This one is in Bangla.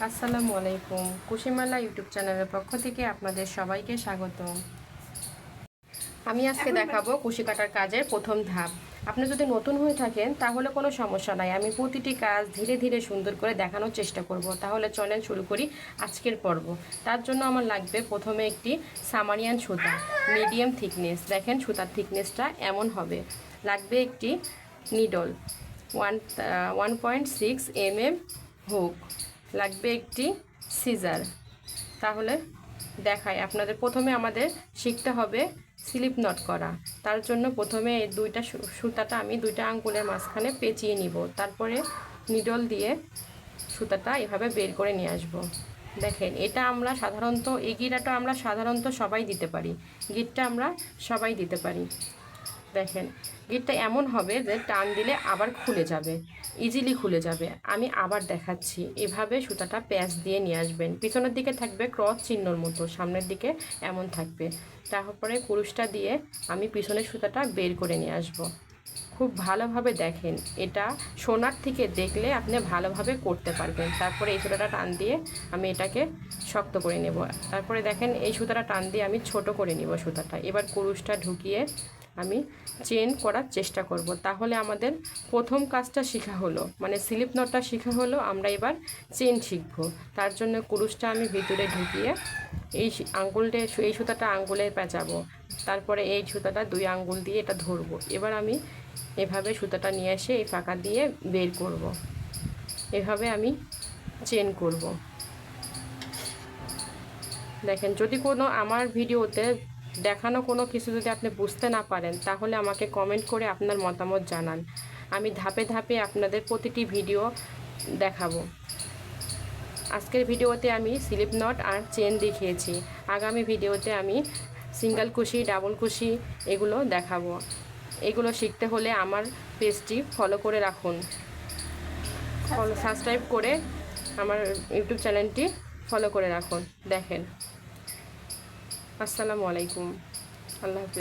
আসসালামু আলাইকুম। কুশিমালা ইউটিউব চ্যানেলের পক্ষ থেকে আপনাদের সবাইকে স্বাগত। আমি আজকে দেখাবো কুশি কাটার কাজের প্রথম ধাপ। আপনি যদি নতুন হয়ে থাকেন তাহলে কোনো সমস্যা নাই, আমি প্রতিটি কাজ ধীরে ধীরে সুন্দর করে দেখানোর চেষ্টা করব। তাহলে চলেন শুরু করি আজকের পর্ব। তার জন্য আমার লাগবে প্রথমে একটি সামারিয়ান সুতা, মিডিয়াম থিকনেস। দেখেন সুতার থিকনেসটা এমন হবে। লাগবে একটি নিডল 1.6 mm হুক, লাগবে একটি সিজার। তাহলে দেখাই আপনাদের। প্রথমে আমাদের শিখতে হবে স্লিপ নট করা। তার জন্য প্রথমে এই দুইটা সুতাটা আমি দুইটা আঙ্গুলের মাঝখানে পেঁচিয়ে নিব, তারপরে নিডল দিয়ে সুতাটা এভাবে বের করে নিয়ে আসব। দেখেন এটা আমরা সাধারণত এই গিরাটা আমরা সাধারণত সবাই দিতে পারি, গিটটা আমরা সবাই দিতে পারি। দেখেন গিটটা এমন হবে যে টান দিলে আবার খুলে যাবে, ইজিলি খুলে যাবে। আমি আবার দেখাচ্ছি, এভাবে সুতাটা প্যাচ দিয়ে নিয়ে আসবেন। পিছনের দিকে থাকবে ক্রস চিহ্নর মতো, সামনের দিকে এমন থাকবে। তারপরে কুরুশটা দিয়ে আমি পিছনের সুতাটা বের করে নিয়ে আসব। খুব ভালোভাবে দেখেন, এটা সোনার থেকে দেখলে আপনি ভালোভাবে করতে পারবেন। তারপরে এই সুতাটা টান দিয়ে আমি এটাকে শক্ত করে নেব। তারপরে দেখেন এই সুতাটা টান দিয়ে আমি ছোট করে নিব সুতাটা। এবার কুরুশটা ঢুকিয়ে আমি চেন করার চেষ্টা করব। তাহলে আমাদের প্রথম কাজটা শেখা হলো, মানে স্লিপ নটটা শেখা হলো। আমরা এবার চেন শিখব। তার জন্য কুরুশটা আমি ভিতরে ঢুকিয়ে এই আঙ্গুলটা, এই সুতাটা আঙ্গুলে পেঁচাবো। তারপরে এই সুতাটা দুই আঙ্গুল দিয়ে এটা ধরবো। এবার আমি এভাবে সুতাটা নিয়ে এসে এই ফাঁকা দিয়ে বের করব। এভাবে আমি চেন করব। দেখেন যদি কোনো আমার ভিডিওতে দেখানো কোনো কিছু যদি আপনি বুঝতে না পারেন তাহলে আমাকে কমেন্ট করে আপনার মতামত জানান। আমি ধাপে ধাপে আপনাদের প্রতিটি ভিডিও দেখাবো। আজকের ভিডিওতে আমি স্লিপ নট আর চেন দেখিয়েছি। আগামী ভিডিওতে আমি সিঙ্গেল কুশি, ডাবল কুশি এগুলো দেখাবো। এগুলো শিখতে হলে আমার পেজটি ফলো করে রাখুন, সাবস্ক্রাইব করে আমার ইউটিউব চ্যানেলটি ফলো করে রাখুন। দেখেন, আসসালামু আলাইকুম, আল্লাহ হাফিজ।